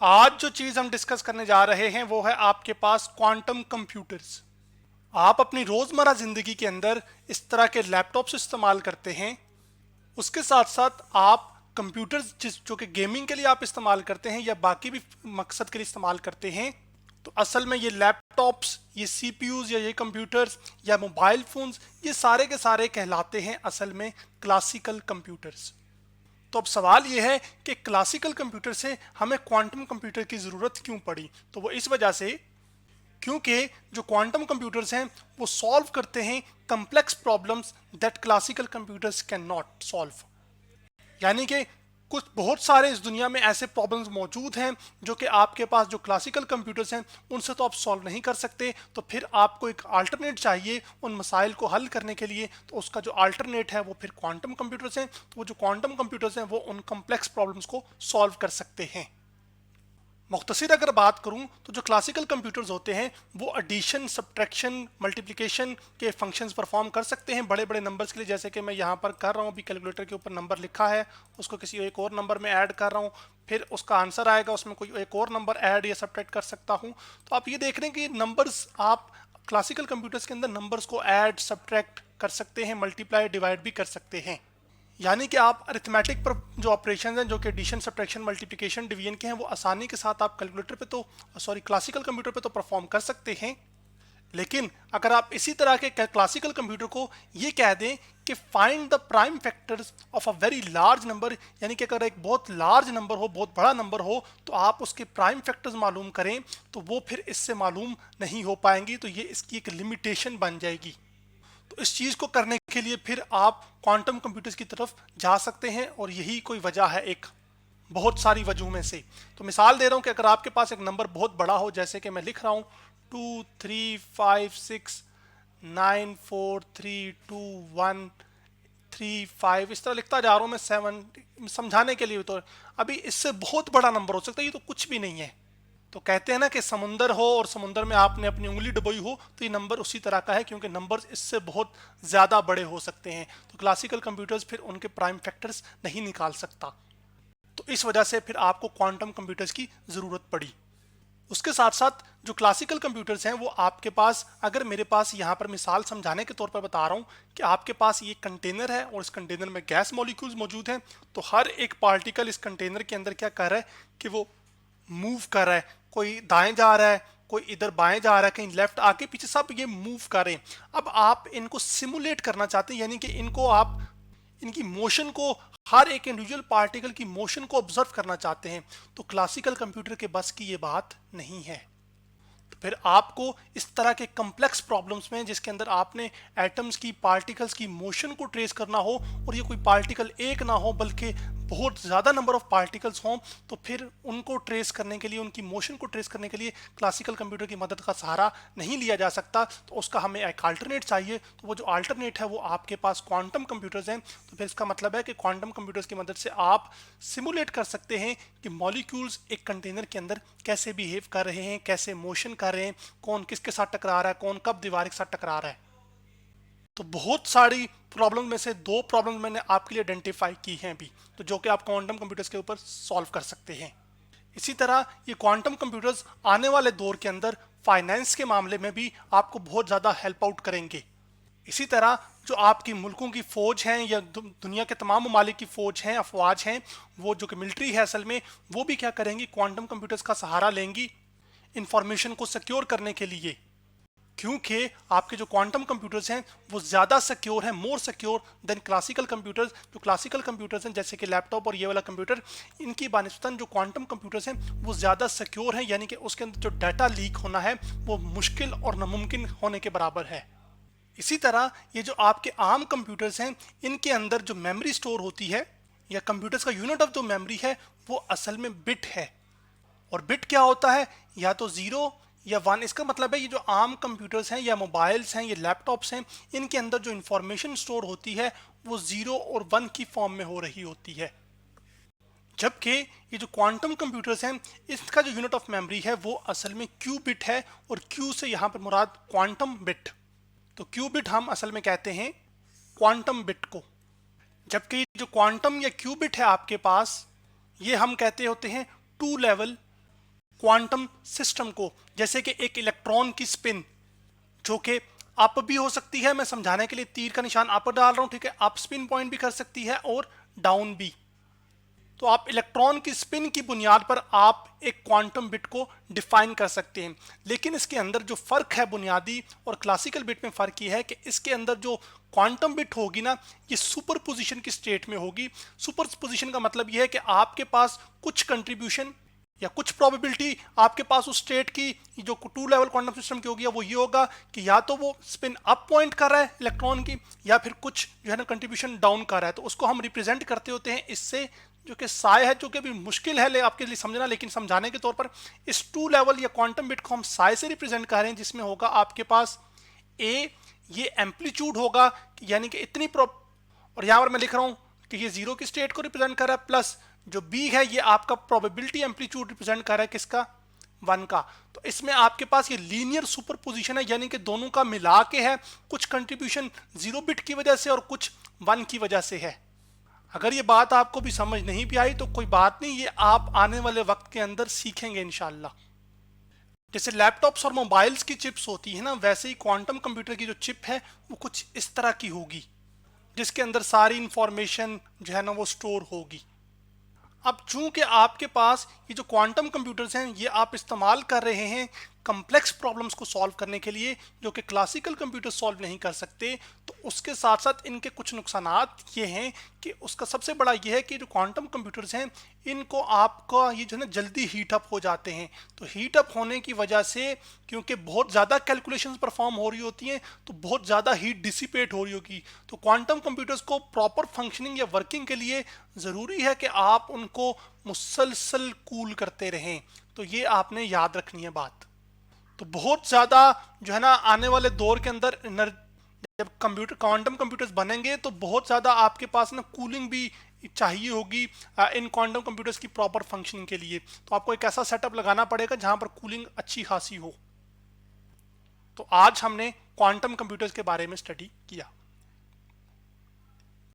आज जो चीज हम डिस्कस करने जा रहे हैं वो है आपके पास क्वांटम कंप्यूटर्स। आप अपनी रोजमर्रा जिंदगी के अंदर इस तरह के लैपटॉप्स इस्तेमाल करते हैं। उसके साथ साथ आप कंप्यूटर्स जो कि गेमिंग के लिए आप इस्तेमाल करते हैं या बाकी भी मकसद के लिए इस्तेमाल करते हैं, तो असल में ये लैपटॉप्स, ये सीपीयूज या ये कंप्यूटर्स या मोबाइल फोन्स, ये सारे के सारे कहलाते हैं असल में क्लासिकल कंप्यूटर्स। तो अब सवाल यह है कि क्लासिकल कंप्यूटर से हमें क्वांटम कंप्यूटर की ज़रूरत क्यों पड़ी। तो वो इस वजह से क्योंकि जो क्वांटम कंप्यूटर्स हैं वो सॉल्व करते हैं complex problems that classical computers can not solve. यानी कि कुछ बहुत सारे इस दुनिया में ऐसे प्रॉब्लम्स मौजूद हैं जो कि आपके पास जो क्लासिकल कंप्यूटर्स हैं उनसे तो आप सॉल्व नहीं कर सकते। तो फिर आपको एक अल्टरनेट चाहिए उन मसाइल को हल करने के लिए। तो उसका जो अल्टरनेट है वो फिर क्वांटम कंप्यूटर्स हैं। तो वो जो क्वांटम कंप्यूटर्स हैं वो उन कम्प्लेक्स प्रॉब्लम्स को सॉल्व कर सकते हैं। मुख्तसर अगर बात करूं तो जो क्लासिकल कंप्यूटर्स होते हैं वो एडिशन, सब्ट्रैक्शन, मल्टीप्लिकेशन के फंक्शंस परफॉर्म कर सकते हैं बड़े बड़े नंबर्स के लिए। जैसे कि मैं यहाँ पर कर रहा हूँ, अभी कैलकुलेटर के ऊपर नंबर लिखा है, उसको किसी एक और नंबर में ऐड कर रहा हूँ, फिर उसका आंसर आएगा, उसमें कोई एक और नंबर ऐड या सब्ट्रैक्ट कर सकता हूँ। तो आप ये देख रहे हैं कि नंबर्स, आप क्लासिकल कंप्यूटर्स के अंदर नंबर्स को ऐड, सब्ट्रैक्ट कर सकते हैं, मल्टीप्लाई, डिवाइड भी कर सकते हैं। यानी कि आप अरिथमेटिक पर जो ऑपरेशन हैं, जो कि एडिशन, सब्ट्रैक्शन, मल्टीप्लिकेशन, डिवीजन के हैं, वो आसानी के साथ आप कैलकुलेटर पे तो क्लासिकल कंप्यूटर पे तो परफॉर्म कर सकते हैं। लेकिन अगर आप इसी तरह के क्लासिकल कंप्यूटर को ये कह दें कि find the prime factors of a very large number, यानी कि अगर एक बहुत लार्ज नंबर हो, बहुत बड़ा नंबर हो, तो आप उसके प्राइम फैक्टर्स मालूम करें, तो वो फिर इससे मालूम नहीं हो पाएंगी। तो ये इसकी एक लिमिटेशन बन जाएगी। तो इस चीज़ को करने के लिए फिर आप क्वांटम कंप्यूटर्स की तरफ जा सकते हैं और यही कोई वजह है, एक बहुत सारी वजहों में से। तो मिसाल दे रहा हूं कि अगर आपके पास एक नंबर बहुत बड़ा हो, जैसे कि मैं लिख रहा हूं 2 3 5 6 9 4 3 2 1 3 5, इस तरह लिखता जा रहा हूं मैं 7 समझाने के लिए। तो अभी इससे बहुत बड़ा नंबर हो सकता है, ये तो कुछ भी नहीं है। तो कहते हैं ना कि समुंदर हो और समुंदर में आपने अपनी उंगली डुबोई हो, तो ये नंबर उसी तरह का है, क्योंकि नंबर्स इससे बहुत ज़्यादा बड़े हो सकते हैं। तो क्लासिकल कंप्यूटर्स फिर उनके प्राइम फैक्टर्स नहीं निकाल सकता। तो इस वजह से फिर आपको क्वांटम कंप्यूटर्स की ज़रूरत पड़ी। उसके साथ साथ जो क्लासिकल कंप्यूटर्स हैं वो आपके पास, अगर मेरे पास यहाँ पर मिसाल समझाने के तौर पर बता रहा हूँ कि आपके पास ये कंटेनर है और इस कंटेनर में गैस मॉलिक्यूल्स मौजूद हैं, तो हर एक पार्टिकल इस कंटेनर के अंदर क्या कर रहा है कि वो मूव कर रहा है। कोई दाएं जा रहा है, कोई इधर बाएं जा रहा है, कहीं लेफ्ट, आगे पीछे, सब ये मूव कर रहे हैं। अब आप इनको सिमुलेट करना चाहते हैं, यानी कि इनको आप इनकी मोशन को, हर एक इंडिविजुअल पार्टिकल की मोशन को ऑब्जर्व करना चाहते हैं। तो क्लासिकल कंप्यूटर के बस की ये बात नहीं है। तो फिर आपको इस तरह के कम्प्लेक्स प्रॉब्लम्स में, जिसके अंदर आपने एटम्स की, पार्टिकल्स की मोशन को ट्रेस करना हो, और ये कोई पार्टिकल एक ना हो बल्कि बहुत ज़्यादा नंबर ऑफ पार्टिकल्स हों, तो फिर उनको ट्रेस करने के लिए, उनकी मोशन को ट्रेस करने के लिए क्लासिकल कंप्यूटर की मदद का सहारा नहीं लिया जा सकता। तो उसका हमें एक अल्टरनेट चाहिए। तो वो जो अल्टरनेट है वो आपके पास क्वांटम कंप्यूटर्स हैं। तो फिर इसका मतलब है कि क्वांटम कंप्यूटर्स की मदद से आप सिमुलेट कर सकते हैं कि मॉलिक्यूल्स एक कंटेनर के अंदर कैसे बिहेव कर रहे हैं, कैसे मोशन कर रहे हैं, कौन किसके साथ टकरा रहा है, कौन कब दीवार के साथ टकरा रहा है। तो बहुत सारी प्रॉब्लम में से दो प्रॉब्लम मैंने आपके लिए आइडेंटिफाई की हैं अभी, तो जो कि आप क्वांटम कंप्यूटर्स के ऊपर सॉल्व कर सकते हैं। इसी तरह ये क्वांटम कंप्यूटर्स आने वाले दौर के अंदर फाइनेंस के मामले में भी आपको बहुत ज़्यादा हेल्प आउट करेंगे। इसी तरह जो आपकी मुल्कों की फ़ौज हैं या दुनिया के तमाम ममालिक की फ़ौज हैं, अफवाज हैं, वो जो कि मिलिट्री है असल में, वो भी क्या करेंगी, क्वांटम कंप्यूटर्स का सहारा लेंगी इंफॉर्मेशन को सिक्योर करने के लिए। क्योंकि आपके जो क्वांटम कंप्यूटर्स हैं वो ज़्यादा सिक्योर हैं, more secure than classical computers. जो क्लासिकल कंप्यूटर्स हैं जैसे कि लैपटॉप और ये वाला कंप्यूटर, इनकी बानिस्बतन जो क्वांटम कंप्यूटर्स हैं वो ज़्यादा सिक्योर हैं, यानी कि उसके अंदर जो डाटा लीक होना है वो मुश्किल और नामुमकिन होने के बराबर है। इसी तरह ये जो आपके आम कंप्यूटर्स हैं, इनके अंदर जो मेमोरी स्टोर होती है, या कंप्यूटर्स का यूनिट ऑफ जो मेमोरी है, वो असल में बिट है। और बिट क्या होता है, या तो 0 या 1। इसका मतलब है ये जो आम कंप्यूटर्स हैं या मोबाइल्स हैं या लैपटॉप्स हैं, इनके अंदर जो इंफॉर्मेशन स्टोर होती है वो 0 और 1 की फॉर्म में हो रही होती है। जबकि ये जो क्वांटम कंप्यूटर्स हैं, इसका जो यूनिट ऑफ मेमोरी है वो असल में क्यू बिट है, और क्यू से यहाँ पर मुराद क्वांटम बिट। तो क्यू बिट हम असल में कहते हैं क्वांटम बिट को। जबकि जो क्वांटम या क्यू बिट है आपके पास, ये हम कहते होते हैं टू लेवल क्वांटम सिस्टम को, जैसे कि एक इलेक्ट्रॉन की स्पिन जो कि अप भी हो सकती है, मैं समझाने के लिए तीर का निशान अप डाल रहा हूं, ठीक है, अप स्पिन पॉइंट भी कर सकती है और डाउन भी। तो आप इलेक्ट्रॉन की स्पिन की बुनियाद पर आप एक क्वांटम बिट को डिफाइन कर सकते हैं। लेकिन इसके अंदर जो फर्क है बुनियादी और क्लासिकल बिट में फर्क ये है कि इसके अंदर जो क्वांटम बिट होगी ना, ये सुपरपोजिशन की स्टेट में होगी। सुपरपोजिशन का मतलब ये है कि आपके पास कुछ कंट्रीब्यूशन या कुछ प्रोबेबिलिटी आपके पास उस स्टेट की जो टू लेवल क्वांटम सिस्टम की होगी, वो ये होगा कि या तो वो स्पिन अप पॉइंट कर रहा है इलेक्ट्रॉन की, या फिर कुछ जो है ना कंट्रीब्यूशन डाउन कर रहा है। तो उसको हम रिप्रेजेंट करते होते हैं इससे, जो कि साय है, जो कि अभी मुश्किल है आपके लिए समझना, लेकिन समझाने के तौर पर इस टू लेवल या क्वांटम बिट को हम साय से रिप्रेजेंट कर रहे हैं, जिसमें होगा आपके पास ए, ये एम्पलीट्यूड होगा, यानी कि इतनी और यहां पर मैं लिख रहा हूं कि ये जीरो की स्टेट को रिप्रेजेंट कर रहा है, प्लस जो बी है ये आपका प्रोबेबिलिटी एम्पलीट्यूड रिप्रेजेंट कर रहा है किसका, 1 का। तो इसमें आपके पास ये लीनियर सुपरपोजिशन है, यानी कि दोनों का मिला के है, कुछ कंट्रीब्यूशन 0 बिट की वजह से और कुछ 1 की वजह से है। अगर ये बात आपको भी समझ नहीं भी आई तो कोई बात नहीं, ये आप आने वाले वक्त के अंदर सीखेंगे इंशाल्लाह। जैसे लैपटॉप्स और मोबाइल्स की चिप्स होती है ना, वैसे ही क्वांटम कंप्यूटर की जो चिप है वो कुछ इस तरह की होगी, जिसके अंदर सारी इंफॉर्मेशन जो है ना वो स्टोर होगी। अब चूंकि आपके पास ये जो क्वांटम कंप्यूटर्स हैं ये आप इस्तेमाल कर रहे हैं कम्प्लेक्स प्रॉब्लम्स को सॉल्व करने के लिए, जो कि क्लासिकल कंप्यूटर सॉल्व नहीं कर सकते, तो उसके साथ साथ इनके कुछ नुकसानात ये हैं कि उसका सबसे बड़ा ये है कि जो क्वांटम कंप्यूटर्स हैं इनको आपका ये जो है ना जल्दी हीट अप हो जाते हैं। तो हीट अप होने की वजह से, क्योंकि बहुत ज़्यादा कैलकुलेशंस परफॉर्म हो रही होती हैं, तो बहुत ज़्यादा हीट डिसिपेट हो रही होगी। तो क्वांटम कंप्यूटर्स को प्रॉपर फंक्शनिंग या वर्किंग के लिए ज़रूरी है कि आप उनको मुसलसल कूल करते रहें। तो ये आपने याद रखनी है बात। तो बहुत ज़्यादा जो है ना आने वाले दौर के अंदर जब कंप्यूटर क्वांटम कंप्यूटर्स बनेंगे तो बहुत ज़्यादा आपके पास ना कूलिंग भी चाहिए होगी इन क्वांटम कंप्यूटर्स की प्रॉपर फंक्शनिंग के लिए। तो आपको एक ऐसा सेटअप लगाना पड़ेगा जहां पर कूलिंग अच्छी खासी हो। तो आज हमने क्वांटम कंप्यूटर्स के बारे में स्टडी किया।